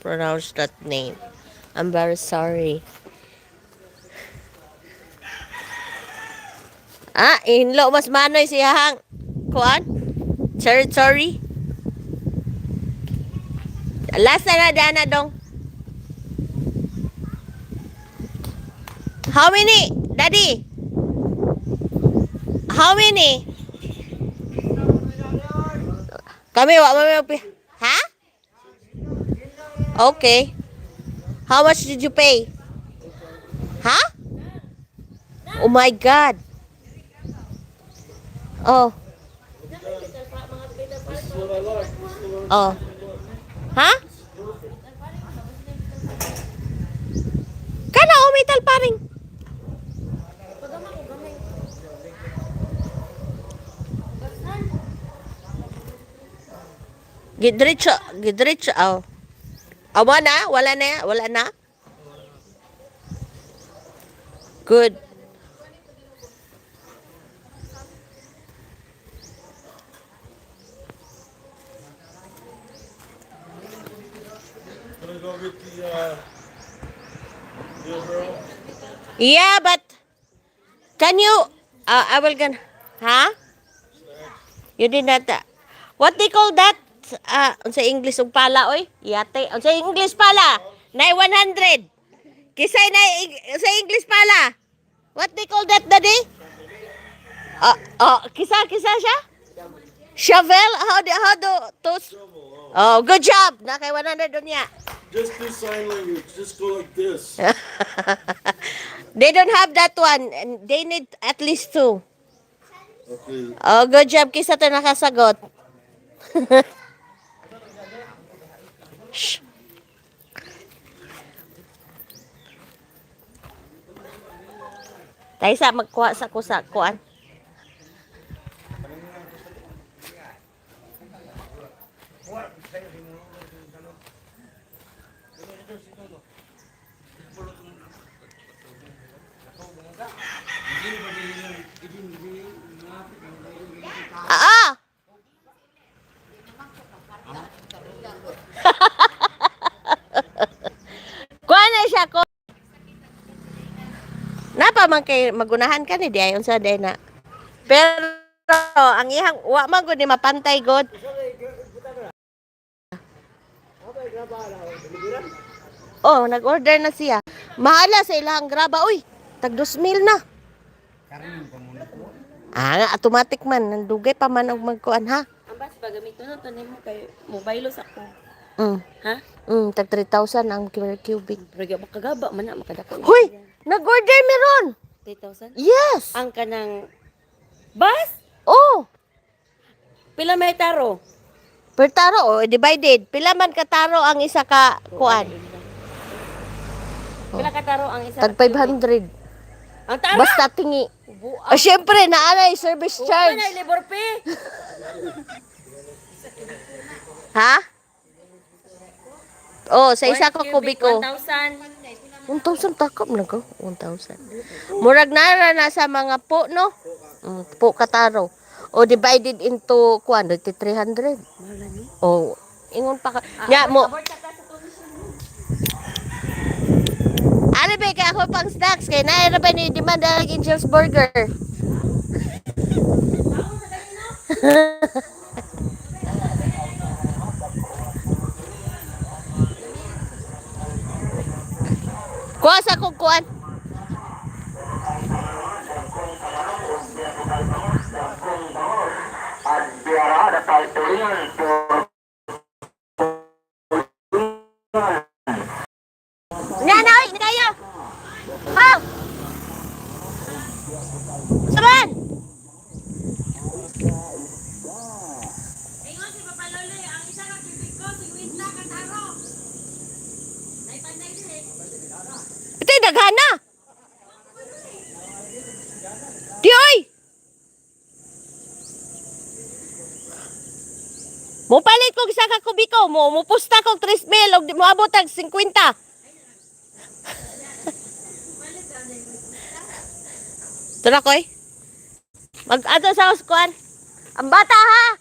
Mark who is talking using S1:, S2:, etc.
S1: pronounce that name. I'm very sorry. Inlo mas manoy siya hang. Kuan? Sorry. Last na dana dong. How many? Daddy? How many? Kami wa mo. Ha? Okay. How much did you pay? Ha? Oh my God. Oh. Oh. Ha? Kana metal paring. Gidritso. Oh. Awa na? Wala na? Good.
S2: Gonna go get the deal girl.
S1: Yeah, but can you I will gonna ha? You did not what they call that? Sa English ug pala oy. Yate. Sa English pala. Na 100. Kisay na sa English pala. What they call that, daddy? Kisa siya? Shovel? How do to Oh, good job. Na kay 100 dunya.
S2: Just do sign language. Just go like this.
S1: They don't have that one. And they need at least two.
S2: Okay.
S1: Oh, good job. Kisa to nakasagot. Shh. Tayo sa magkuha sa kuan. Ah! Kuha na siya ko. Napa man kay magunahan ka ni di ayon sa day na. Pero ang ihang wa man gud ni mapantay god. Oh, nag-order na siya. Mahala sa ilang graba. Uy, tag 2,000 na. Automatic man. Nandugay pa man og magkuan ha.
S3: Ambas pagamito na tanim mo kay mobile sa ko. Ha?
S1: Tag 3,000 ang cubic.
S3: Pero makagaba man na makadako.
S1: Hoy, nag-order meron.
S3: 3,000?
S1: Yes.
S3: Ang kanang bus?
S1: Oh,
S3: Pila may taro?
S1: per taro divided. Pila man ka taro ang isa ka kuan?
S3: Pila ka taro ang isa?
S1: Tag 500.
S3: Ang taro?
S1: Basta tingi. Syempre naanay service charge.
S3: Ano labor fee?
S1: Ha? Oh, sa isa ka kubiko.
S3: 1,000.
S1: 1,000 takap na ko. 1,000. Murag na sa mga po, no? Po kataro. O divided into, kuan, 300. O, ingon pa ka. Nya mo. Ano ba, kaya ako pang snacks. Kaya na ba ni demand na Angel's Burger? Kuha sa kong kuan. Nanoy, hindi kayo. Oh! Saban! Ingon si Papa Lolo, ang isa ka kibig ko, 50 ka taro. Naipanday din eh. Ito yung daghana. Di oy! Mupalit kog isa ka kubiko, mupusta kog 3,000 og moabot tag 50. Tara koy. Mag-ato sa kuan. Ang bata ha.